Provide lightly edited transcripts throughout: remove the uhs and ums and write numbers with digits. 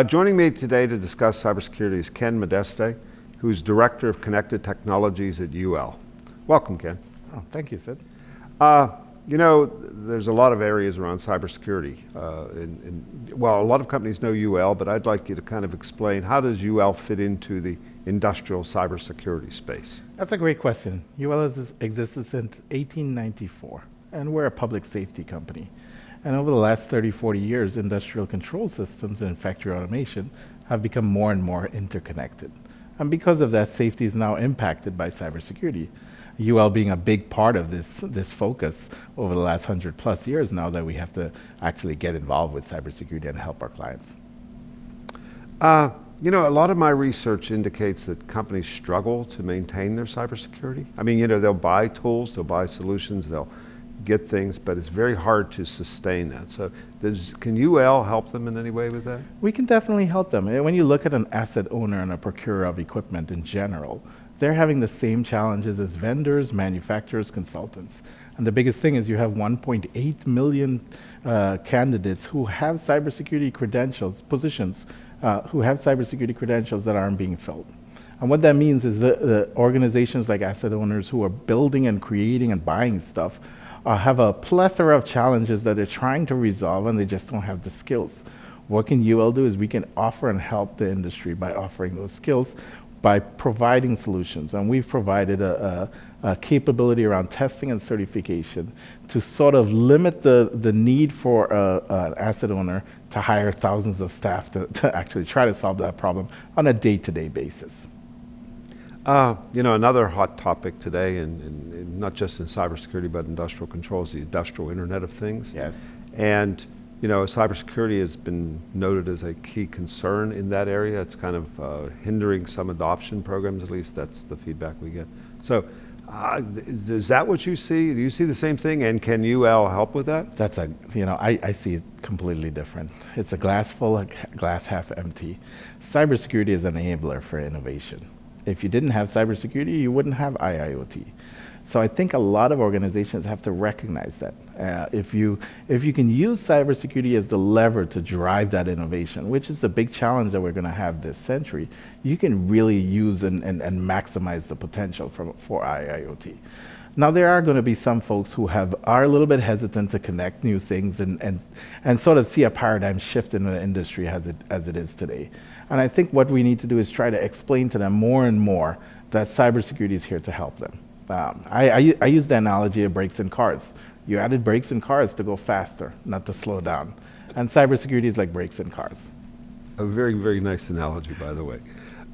Joining me today to discuss cybersecurity is Ken Modeste, who's Director of Connected Technologies at UL. Welcome, Ken. Oh, thank you, Sid. There's a lot of areas around cybersecurity. Well, a lot of companies know UL, but I'd like you to kind of explain, how does UL fit into the industrial cybersecurity space? That's a great question. UL has existed since 1894, and we're a public safety company. And over the last 30, 40 years, industrial control systems and factory automation have become more and more interconnected. And because of that, safety is now impacted by cybersecurity. UL being a big part of this focus over the last 100+ years now that we have to actually get involved with cybersecurity and help our clients. A lot of my research indicates that companies struggle to maintain their cybersecurity. I mean, they'll buy tools, they'll buy solutions, they'll get things, but it's very hard to sustain that. So can UL help them in any way with that? We can definitely help them. When you look at an asset owner and a procurer of equipment in general, they're having the same challenges as vendors, manufacturers, consultants. And the biggest thing is you have 1.8 million candidates who have cybersecurity credentials, positions, who have cybersecurity credentials that aren't being filled. And what that means is the organizations like asset owners who are building and creating and buying stuff have a plethora of challenges that they're trying to resolve, and they just don't have the skills. What can UL do is we can offer and help the industry by offering those skills, by providing solutions. And we've provided a capability around testing and certification to sort of limit the need for an asset owner to hire thousands of staff to actually try to solve that problem on a day-to-day basis. Another hot topic today, and not just in cybersecurity, but industrial control, is the industrial Internet of Things. Yes. And, cybersecurity has been noted as a key concern in that area. It's kind of hindering some adoption programs, at least that's the feedback we get. So, is that what you see? Do you see the same thing? And can UL help with that? I see it completely different. It's a glass full, a glass half empty. Cybersecurity is an enabler for innovation. If you didn't have cybersecurity, you wouldn't have IIoT. So I think a lot of organizations have to recognize that. If you can use cybersecurity as the lever to drive that innovation, which is the big challenge that we're going to have this century, you can really use and maximize the potential for IIoT. Now, there are going to be some folks who are a little bit hesitant to connect new things and sort of see a paradigm shift in the industry as it is today. And I think what we need to do is try to explain to them more and more that cybersecurity is here to help them. I use the analogy of brakes in cars. You added brakes in cars to go faster, not to slow down. And cybersecurity is like brakes in cars. A very, very nice analogy, by the way.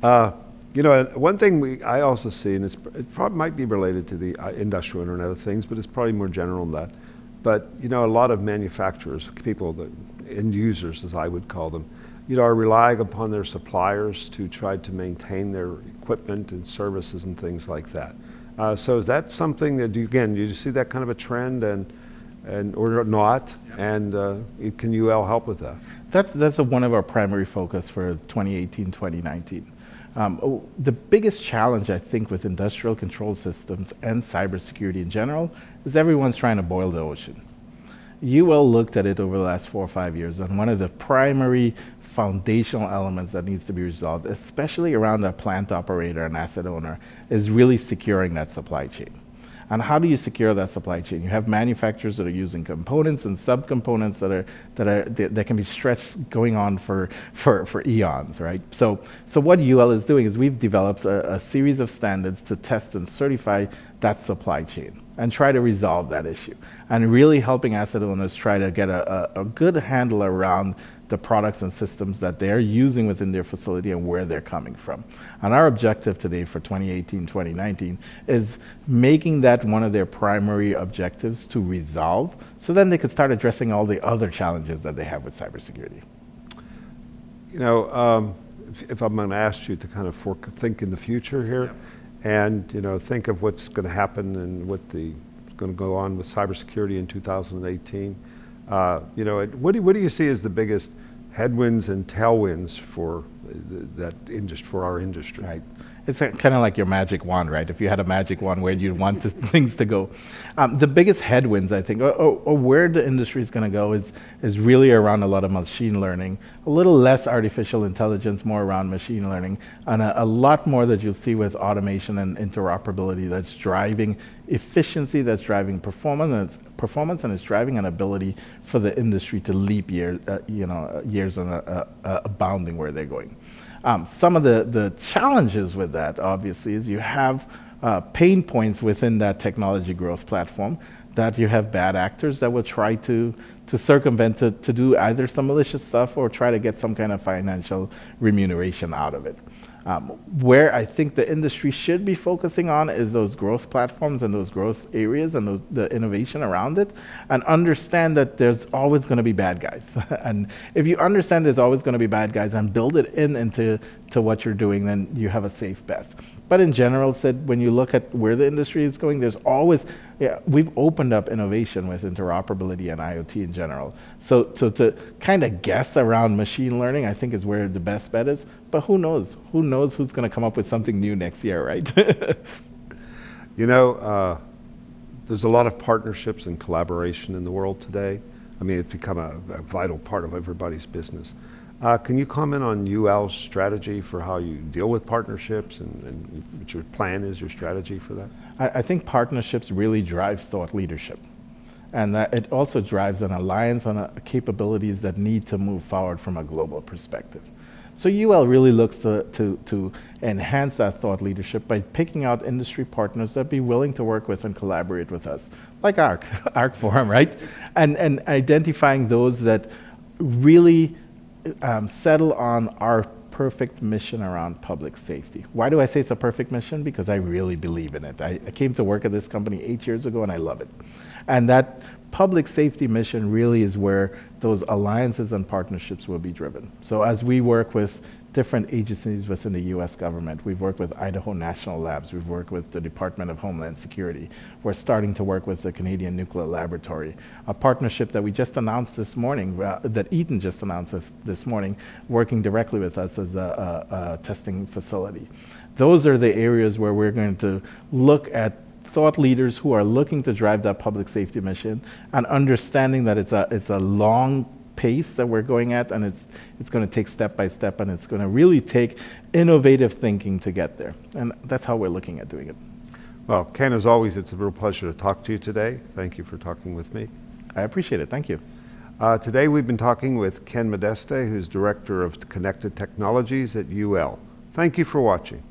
One thing I also see, and it probably might be related to the industrial Internet of Things, but it's probably more general than that. But, a lot of manufacturers, end users, as I would call them, are relying upon their suppliers to try to maintain their equipment and services and things like that. So is that something that, you see that kind of a trend or not? Yep. And can UL help with that? That's one of our primary focus for 2018, 2019. The biggest challenge, I think, with industrial control systems and cybersecurity in general is everyone's trying to boil the ocean. UL looked at it over the last 4 or 5 years, and one of the primary foundational elements that needs to be resolved, especially around the plant operator and asset owner, is really securing that supply chain. And how do you secure that supply chain? You have manufacturers that are using components and subcomponents that can be stretched going on for eons, right? So what UL is doing is we've developed a series of standards to test and certify that supply chain and try to resolve that issue, and really helping asset owners try to get a good handle around the products and systems that they're using within their facility and where they're coming from. And our objective today for 2018, 2019 is making that one of their primary objectives to resolve, so then they could start addressing all the other challenges that they have with cybersecurity. If I'm going to ask you to kind of think in the future here, yep, and think of what's going to happen and what's going to go on with cybersecurity in 2018. What do you see as the biggest headwinds and tailwinds for our industry? Right. it's kind of like your magic wand, right? If you had a magic wand, where you'd want things to go. The biggest headwinds, I think, or where the industry is going to go is really around a lot of machine learning, a little less artificial intelligence, more around machine learning, and a lot more that you'll see with automation and interoperability that's driving efficiency, that's driving performance, and it's driving an ability for the industry to leap years on abounding where they're going. Some of the challenges with that, obviously, is you have pain points within that technology growth platform, that you have bad actors that will try to circumvent, to do either some malicious stuff or try to get some kind of financial remuneration out of it. Where I think the industry should be focusing on is those growth platforms and those growth areas and the innovation around it, and understand that there's always going to be bad guys. And if you understand there's always going to be bad guys and build it into what you're doing, then you have a safe bet. But in general, Sid, when you look at where the industry is going, there's always, we've opened up innovation with interoperability and IoT in general. So to kind of guess around machine learning, I think is where the best bet is. But who knows? Who knows who's going to come up with something new next year, right? You know, there's a lot of partnerships and collaboration in the world today. I mean, it's become a vital part of everybody's business. Can you comment on UL's strategy for how you deal with partnerships and what your plan is, your strategy for that? I think partnerships really drive thought leadership. And that it also drives an alliance on capabilities that need to move forward from a global perspective. So UL really looks to enhance that thought leadership by picking out industry partners that be willing to work with and collaborate with us, like ARC Forum, right? And identifying those that really settle on our perfect mission around public safety. Why do I say it's a perfect mission? Because I really believe in it. I came to work at this company 8 years ago and I love it. And that public safety mission really is where those alliances and partnerships will be driven. So as we work with different agencies within the US government, we've worked with Idaho National Labs, we've worked with the Department of Homeland Security, we're starting to work with the Canadian Nuclear Laboratory, a partnership that we just announced this morning, that Eaton just announced this morning, working directly with us as a testing facility. Those are the areas where we're going to look at thought leaders who are looking to drive that public safety mission and understanding that it's a long pace that we're going at, and it's going to take step by step, and it's going to really take innovative thinking to get there. And that's how we're looking at doing it. Well, Ken, as always, it's a real pleasure to talk to you today. Thank you for talking with me. I appreciate it. Thank you. Today we've been talking with Ken Modeste, who's Director of Connected Technologies at UL. Thank you for watching.